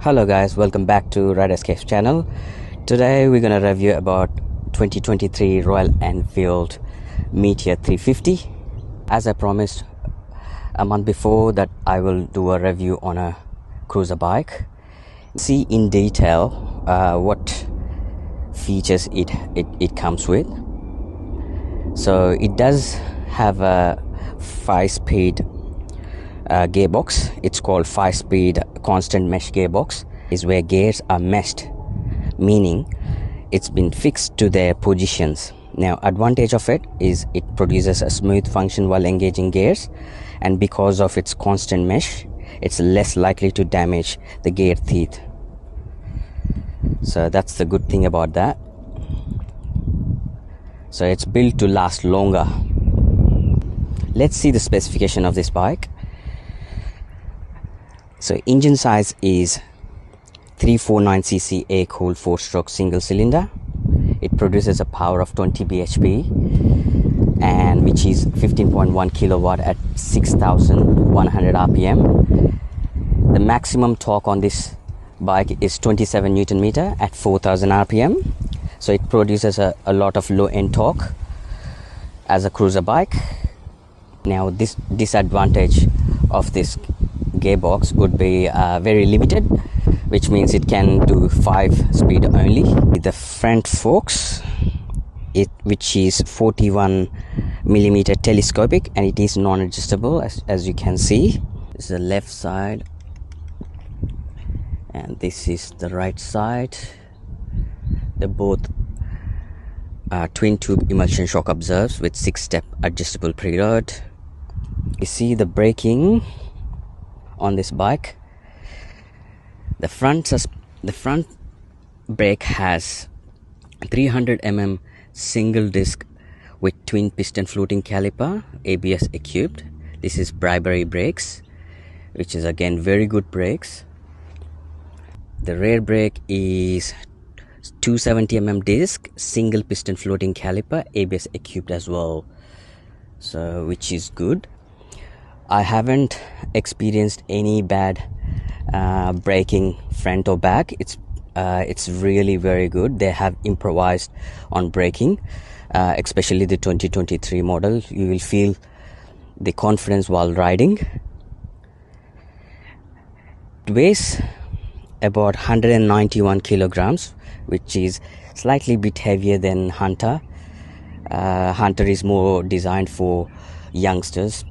Hello guys, welcome back to Ride Escapes channel. Today we're gonna review about 2023 Royal Enfield Meteor 350. As I promised a month before that I will do a review on a cruiser bike. See in detail what features it comes with. So it does have a 5-speed gearbox. It's called 5-speed constant mesh gearbox. Is where gears are meshed, meaning it's been fixed to their positions. Now advantage of it is it produces a smooth function while engaging gears, and because of its constant mesh it's less likely to damage the gear teeth. So that's the good thing about that. So it's built to last longer. Let's see the specification of this bike. So engine size is 349cc air-cooled 4-stroke single cylinder. It produces a power of 20 bhp and which is 15.1 kilowatt at 6,100 rpm. The maximum torque on this bike is 27 Newton meter at 4,000 rpm. So it produces a lot of low-end torque as a cruiser bike. Now this disadvantage of this gearbox would be very limited, which means it can do 5-speed only. The front forks, which is 41mm telescopic, and it is non-adjustable as you can see. This is the left side and this is the right side. They're both twin tube emulsion shock absorbers with 6-step adjustable preload. You see the braking on this bike. The front brake has 300mm single disc with twin piston floating caliper, ABS equipped. This is Bribery brakes, which is again very good brakes. The rear brake is 270mm disc, single piston floating caliper, ABS equipped as well, so which is good. I haven't experienced any bad braking front or back. It's really very good. They have improvised on braking, especially the 2023 model. You will feel the confidence while riding. It weighs about 191 kilograms, which is slightly bit heavier than Hunter. Hunter is more designed for youngsters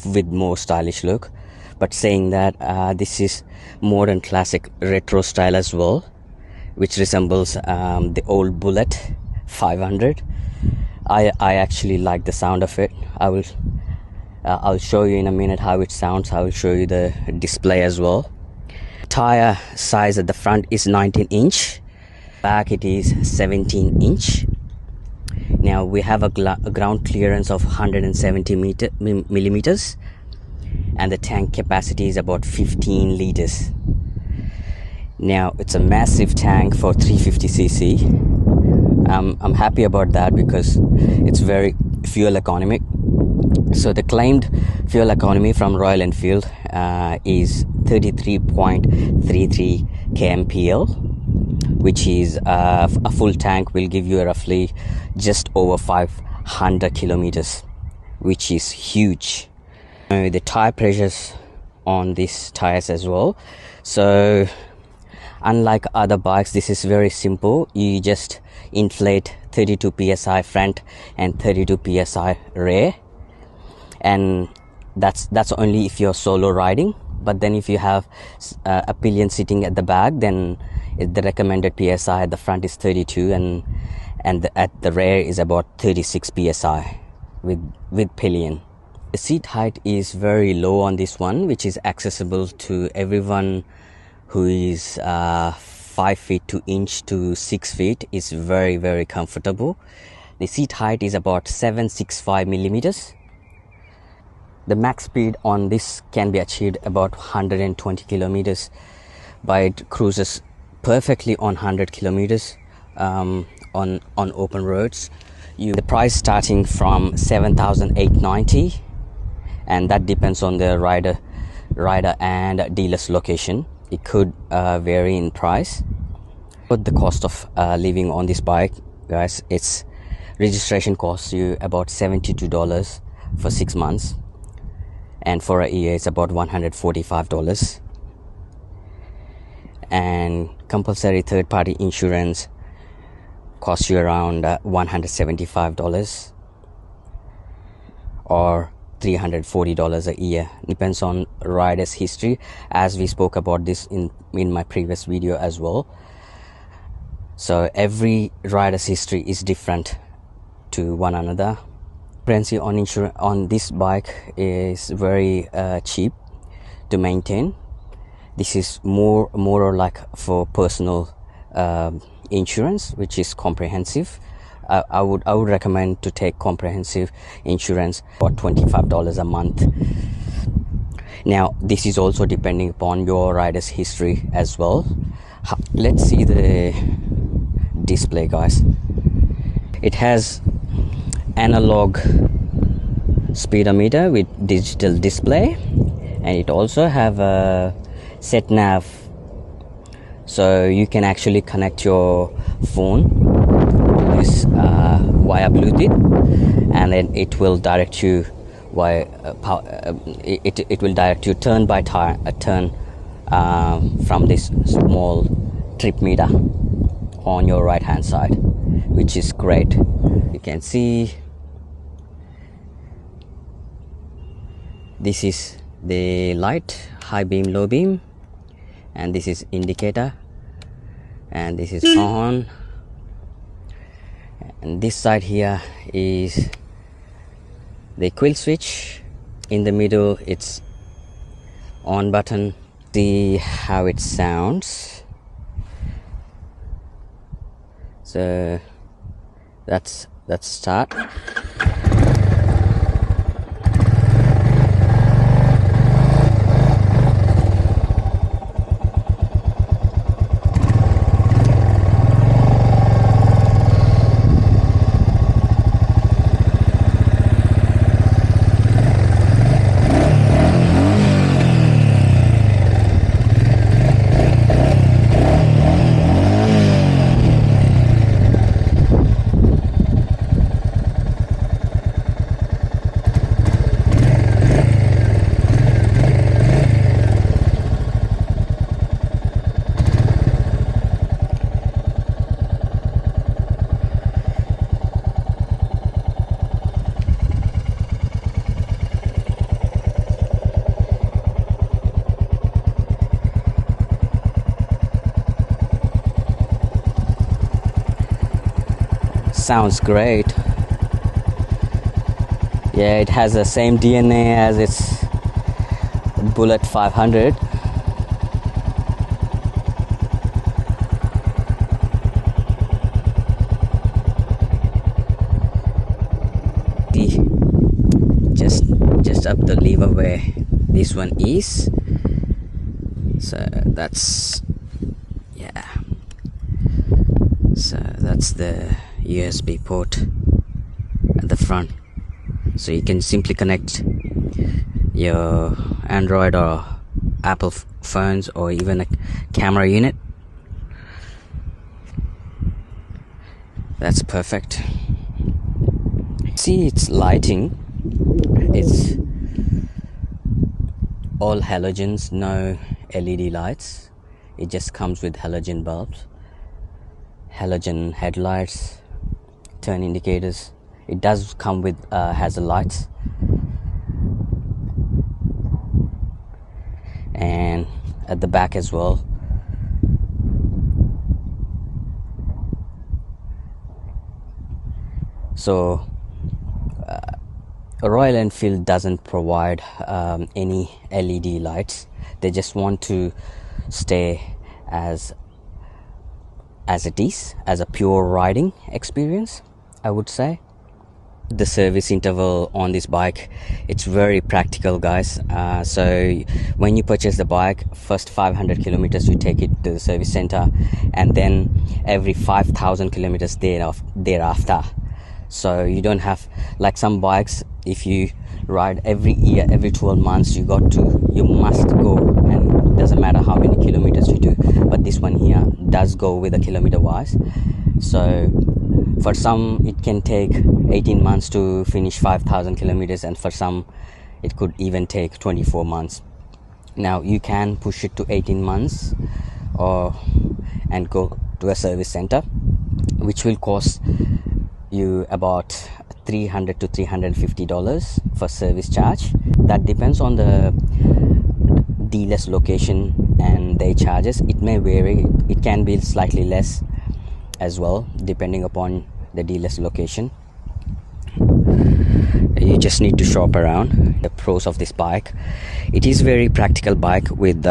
with more stylish look, but saying that this is modern classic retro style as well, which resembles the old Bullet 500. I actually like the sound of it. I'll show you in a minute how it sounds. I will show you the display as well. Tire size at the front is 19-inch, back it is 17-inch. Now we have a ground clearance of 170 millimeters, and the tank capacity is about 15 liters. Now it's a massive tank for 350cc. I'm happy about that because it's very fuel economic. So the claimed fuel economy from Royal Enfield is 33.33 kmpl, which is a full tank will give you roughly just over 500 kilometers, which is huge. The tire pressures on these tires as well. So unlike other bikes, this is very simple. You just inflate 32 psi front and 32 psi rear, and that's only if you're solo riding. But then if you have a pillion sitting at the back, then the recommended psi at the front is 32 and at the rear is about 36 psi with pillion. The seat height is very low on this one, which is accessible to everyone who is 5 feet 2 inch to 6 feet. Is very, very comfortable. The seat height is about 765 millimeters. The max speed on this can be achieved about 120 kilometers, but it cruises perfectly on 100 kilometers on open roads. The price starting from 7,890, and that depends on the rider rider and dealer's location. It could vary in price. But the cost of living on this bike, guys, its registration costs you about $72 for 6 months, and for a year it's about $145. And compulsory third-party insurance costs you around $175 or $340 a year. Depends on rider's history, as we spoke about this in my previous video as well. So every rider's history is different to one another. Currency on insurance on this bike is very cheap to maintain. This is more or like for personal insurance, which is comprehensive. I would recommend to take comprehensive insurance for $25 a month. Now this is also depending upon your rider's history as well. Let's see the display, guys. It has analog speedometer with digital display, and it also have a set nav, so you can actually connect your phone to this via Bluetooth, and then it will direct you via it will direct you turn by turn from this small trip meter on your right hand side, which is great. You can see this is the light, high beam, low beam, and this is indicator, and this is on, and this side here is the quill switch. In the middle it's on button. See how it sounds. So let's start. Sounds great. Yeah, it has the same DNA as its Bullet 500. Just up the lever where this one is. So that's, yeah. So that's the USB port at the front, so you can simply connect your Android or Apple phones, or even a camera unit. That's perfect. See, it's lighting, it's all halogens, no LED lights. It just comes with halogen bulbs, halogen headlights, turn indicators. It does come with hazard lights, and at the back as well. So Royal Enfield doesn't provide any LED lights. They just want to stay as it is, as a pure riding experience, I would say. The service interval on this bike, it's very practical, guys. So when you purchase the bike, first 500 kilometers you take it to the service center, and then every 5,000 kilometers thereafter. So you don't have, like some bikes, if you ride every year, every 12 months, you must go, and it doesn't matter how many kilometers you do. But this one here does go with a kilometer wise. So for some it can take 18 months to finish 5,000 kilometers, and for some it could even take 24 months. Now you can push it to 18 months and go to a service center, which will cost you about $300 to $350 for service charge. That depends on the dealer's location and their charges. It may vary. It can be slightly less as well, depending upon the dealer's location. You just need to shop around. The pros of this bike: it is very practical bike with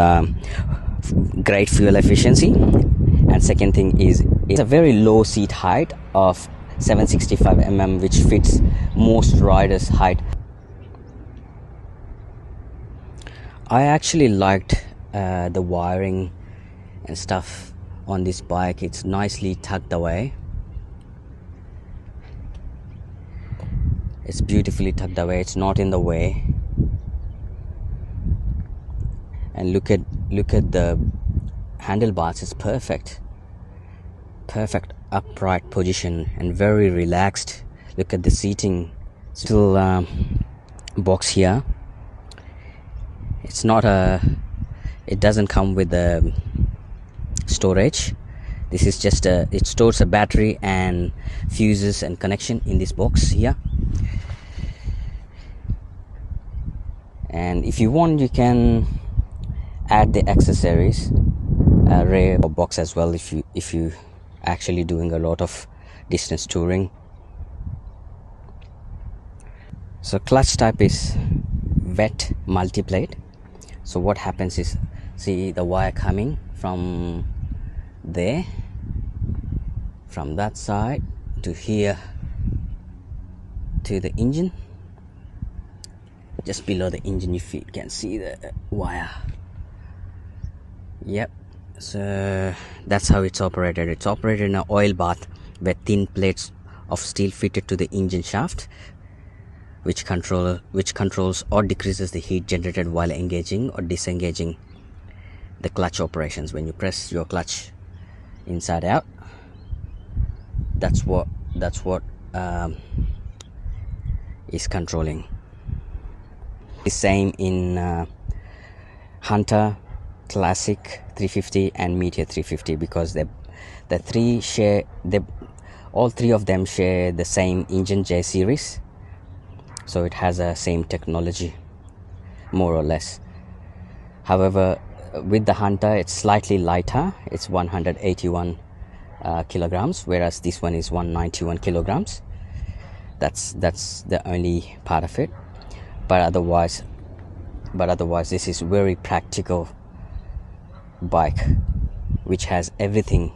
great fuel efficiency, and second thing is it's a very low seat height of 765 mm, which fits most riders' height. I actually liked the wiring and stuff on this bike. It's nicely tucked away. It's beautifully tucked away. It's not in the way. And look at the handlebars. It's perfect upright position and very relaxed. Look at the seating. Still box here. It doesn't come with the storage. This is just it stores a battery and fuses and connection in this box here. And if you want, you can add the accessories, rear box as well, if you actually doing a lot of distance touring. So clutch type is wet multiplate. So what happens is, see the wire coming from there, from that side to here to the engine. Just below the engine, if you can see the wire. Yep. So that's how it's operated. It's operated in an oil bath where thin plates of steel fitted to the engine shaft, which controls or decreases the heat generated while engaging or disengaging the clutch operations. When you press your clutch inside out, that's what is controlling. The same in Hunter, Classic 350 and Meteor 350, because all three of them share the same engine, J series, so it has a same technology more or less. However, with the Hunter it's slightly lighter. It's 181 kilograms, whereas this one is 191 kilograms. That's the only part of it. But otherwise this is very practical bike which has everything.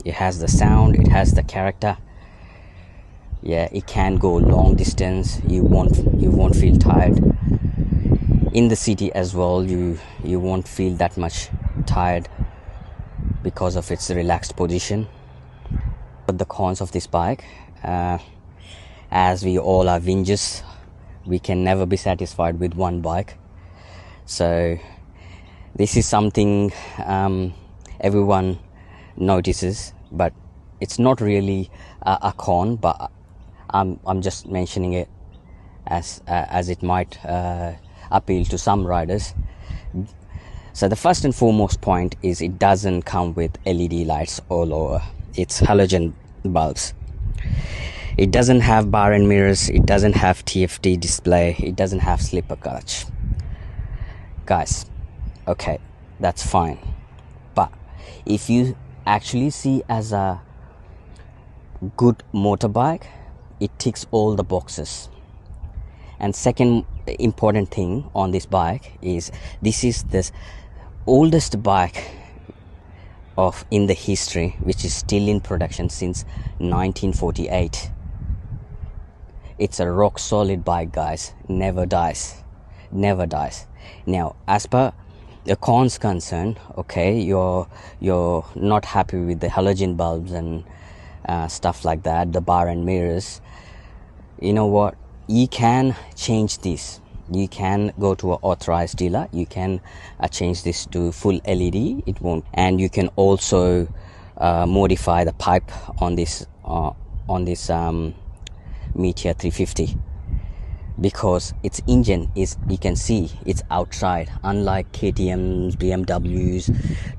It has the sound, it has the character. Yeah, it can go long distance. You won't feel tired. In the city as well, you won't feel that much tired because of its relaxed position. But the cons of this bike, as we all are whingers, we can never be satisfied with one bike. So this is something everyone notices, but it's not really a con, but I'm just mentioning it as it might appeal to some riders. So the first and foremost point is it doesn't come with LED lights all over. It's halogen bulbs. It doesn't have bar and mirrors. It doesn't have TFT display. It doesn't have slipper clutch. Guys, okay, that's fine. But if you actually see as a good motorbike, it ticks all the boxes. And second important thing on this bike is this is the oldest bike in the history, which is still in production since 1948. It's a rock solid bike, guys. Never dies. Now, as per the cons concern, okay, you're not happy with the halogen bulbs and stuff like that, the bar and mirrors. You know what, you can change this. You can go to an authorized dealer. You can change this to full LED. It won't. And you can also modify the pipe on this Meteor 350, because its engine is, you can see it's outside. Unlike KTM's, BMW's,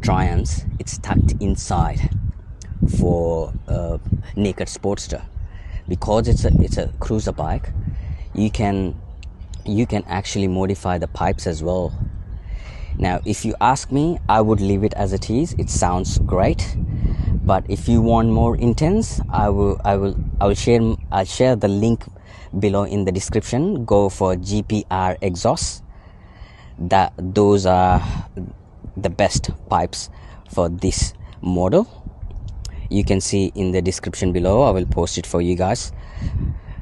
Triumphs, it's tucked inside for a naked sportster. Because it's a cruiser bike, you can actually modify the pipes as well. Now if you ask me, I would leave it as it is. It sounds great, but if you want more intense, I'll share the link below in the description. Go for GPR exhaust. Those are the best pipes for this model. You can see in the description below. I will post it for you guys.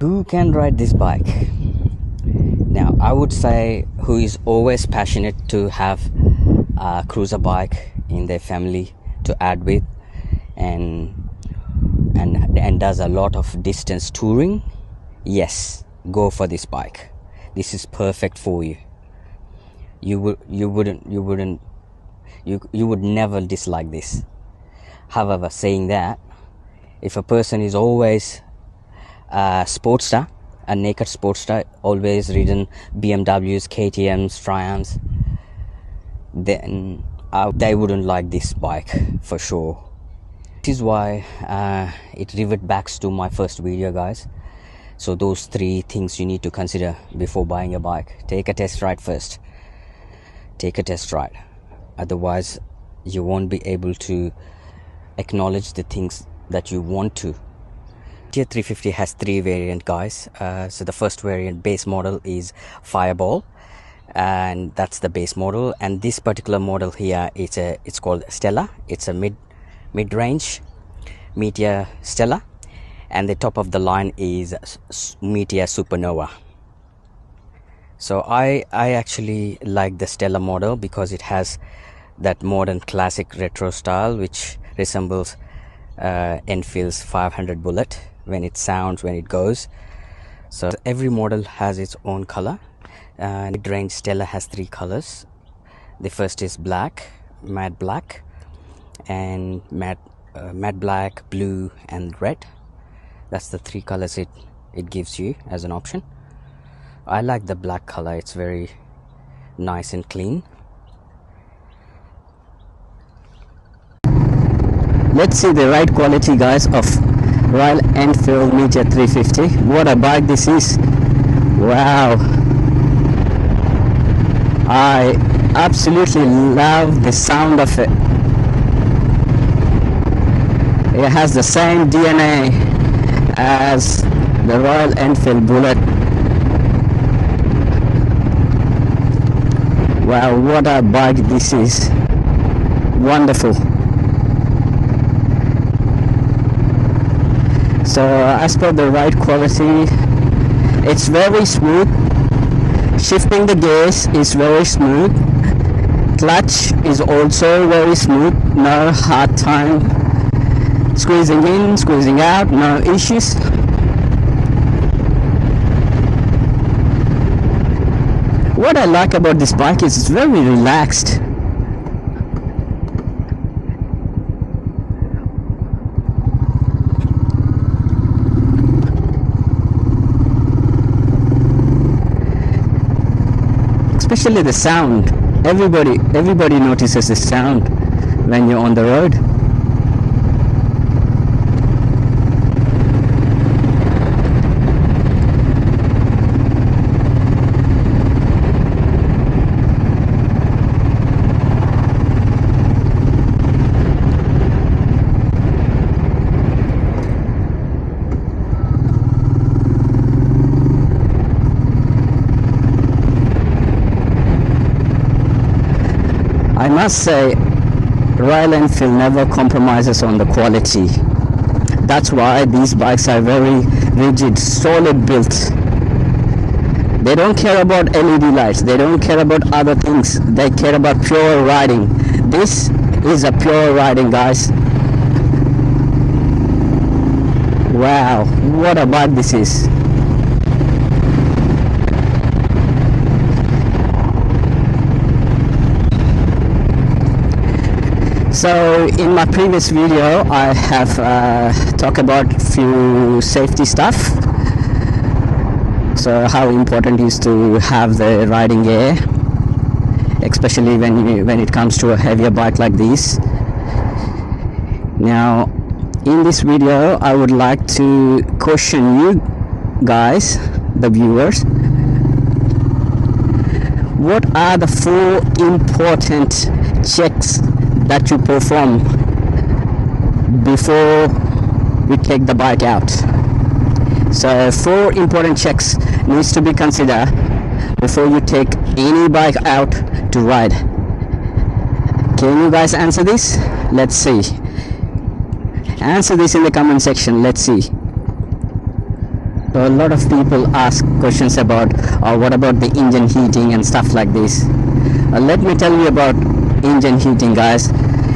Who can ride this bike? Now I would say who is always passionate to have a cruiser bike in their family to add with, and does a lot of distance touring. Yes, go for this bike. This is perfect for you. You would never dislike this. However, saying that, if a person is always a sportster, a naked sportster, always ridden BMWs, KTMs, Triumphs, then they wouldn't like this bike for sure. This is why it revert back to my first video, guys. So those 3 things you need to consider before buying a bike. Take a test ride first. Take a test ride. Otherwise, you won't be able to acknowledge the things that you want to. Tier 350 has 3 variants, guys. So the first variant, base model, is Fireball, and that's the base model. And this particular model here, it's called Stella. It's a mid-range Meteor Stella, and the top of the line is Meteor Supernova. So I actually like the Stella model because it has that modern classic retro style which resembles Enfield's 500 Bullet when it sounds, when it goes. So every model has its own color. Mid-range Stella has 3 colors. The first is black, matte black, and matte black, blue, and red. That's the 3 colors it gives you as an option. I like the black color. It's very nice and clean. Let's see the ride quality, guys, of Royal Enfield Meteor 350. What a bike this is. Wow, I absolutely love the sound of it. It has the same DNA as the Royal Enfield Bullet. Wow, what a bike this is. Wonderful. So as per the ride quality, it's very smooth. Shifting the gears is very smooth. Clutch is also very smooth. No hard time squeezing in, squeezing out, no issues. What I like about this bike is it's very relaxed. Especially the sound. Everybody notices the sound when you're on the road. I must say, Royal Enfield never compromises on the quality. That's why these bikes are very rigid, solid built. They don't care about LED lights, they don't care about other things, they care about pure riding. This is a pure riding, guys. Wow, what a bike this is. So in my previous video I have talked about few safety stuff, so how important it is to have the riding gear, especially when it comes to a heavier bike like this. Now in this video I would like to caution you guys, the viewers, what are the 4 important checks that you perform before we take the bike out. So 4 important checks needs to be considered before you take any bike out to ride. Can you guys answer this? Let's see. Answer this in the comment section. Let's see. So a lot of people ask questions about what about the engine heating and stuff like this. Let me tell you about engine heating, guys.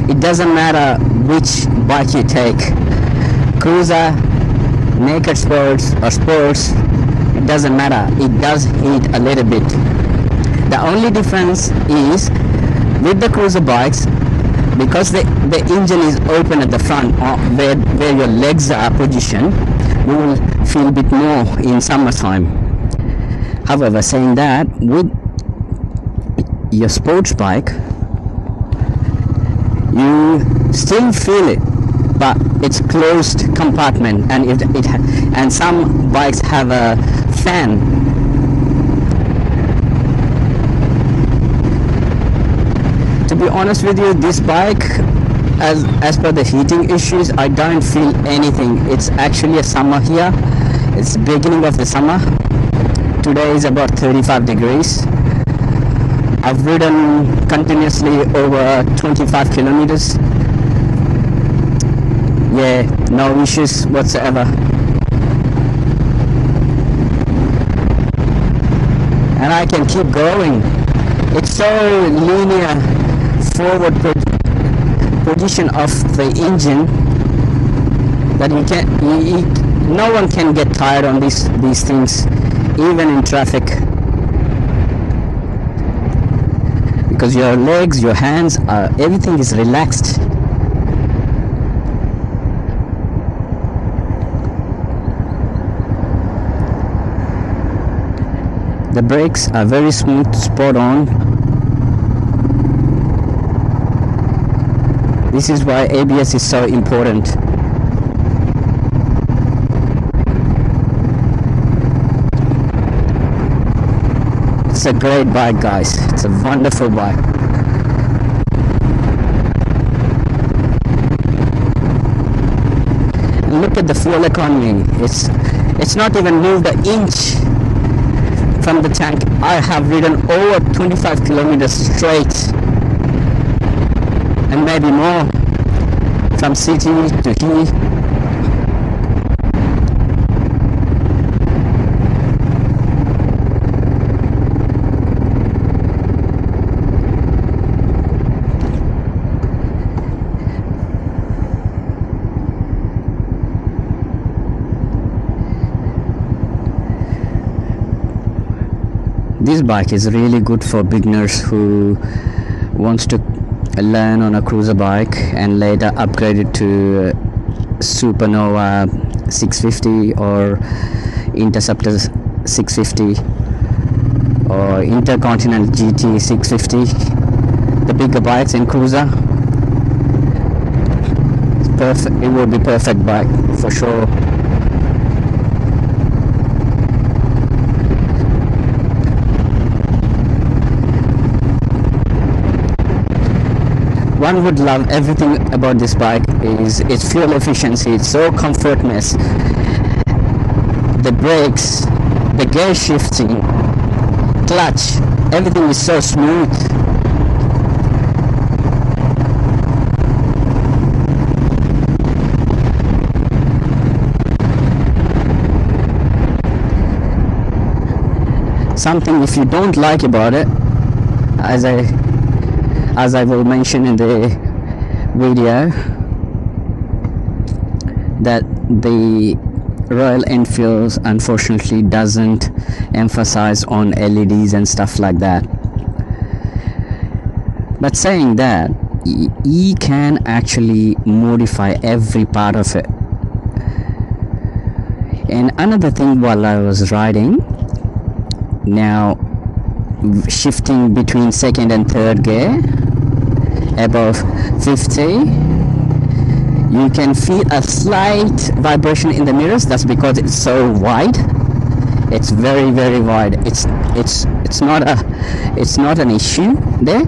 It doesn't matter which bike you take, cruiser, naked sports or sports, it doesn't matter, it does heat a little bit. The only difference is with the cruiser bikes, because the engine is open at the front, where your legs are positioned, you will feel a bit more in summertime. However, saying that, with your sports bike, you still feel it, but it's closed compartment, and and some bikes have a fan. To be honest with you, this bike, as per the heating issues, I don't feel anything. It's actually a summer here. It's the beginning of the summer. Today is about 35 degrees. I've ridden continuously over 25 kilometers. Yeah, no issues whatsoever. And I can keep going. It's so linear forward position of the engine that no one can get tired on these things, even in traffic, because your legs, your hands, everything is relaxed. The brakes are very smooth, spot on. This is why ABS is so important. It's a great bike, guys. It's a wonderful bike. Look at the fuel economy. It's not even moved an inch from the tank. I have ridden over 25 kilometers straight, and maybe more, from city to here. This bike is really good for beginners who wants to learn on a cruiser bike and later upgrade it to Supernova 650 or Interceptor 650 or Intercontinental GT 650, the bigger bikes in cruiser. It's perfect. It will be perfect bike for sure. One would love everything about this bike is its fuel efficiency. It's so comfortness. The brakes, the gear shifting, clutch, everything is so smooth. Something if you don't like about it, as I will mention in the video, that the Royal Enfield unfortunately doesn't emphasize on LEDs and stuff like that. But saying that, you can actually modify every part of it. And another thing, while I was riding, now shifting between second and third gear above 50, you can feel a slight vibration in the mirrors. That's because it's so wide. It's very, very wide. It's not an issue there,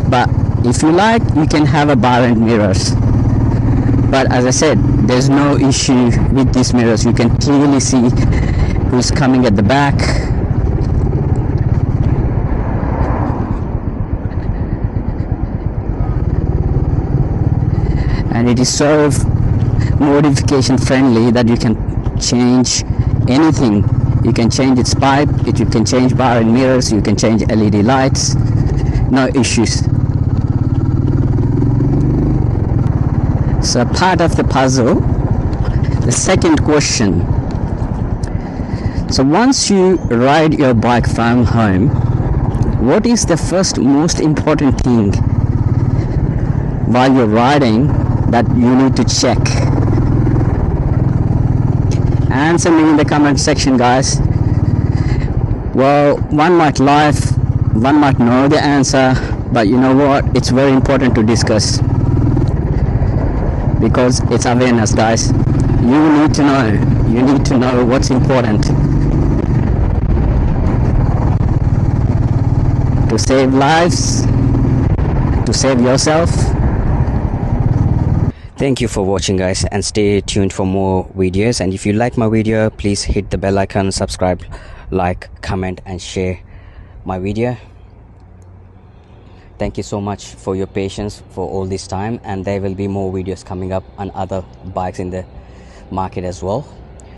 but if you like, you can have a bar and mirrors. But as I said, there's no issue with these mirrors. You can clearly see who's coming at the back. And it is so modification friendly that you can change anything. You can change its pipe, you can change bar and mirrors, you can change LED lights, no issues. So part of the puzzle, the second question. So once you ride your bike from home, what is the first most important thing while you're riding that you need to check? Answer me in the comment section, guys. Well, one might laugh, one might know the answer, but you know what, it's very important to discuss, because it's awareness, guys. You need to know what's important to save lives, to save yourself. Thank you for watching, guys, and stay tuned for more videos. And if you like my video, please hit the bell icon, subscribe, like, comment and share my video. Thank you so much for your patience for all this time, and there will be more videos coming up on other bikes in the market as well.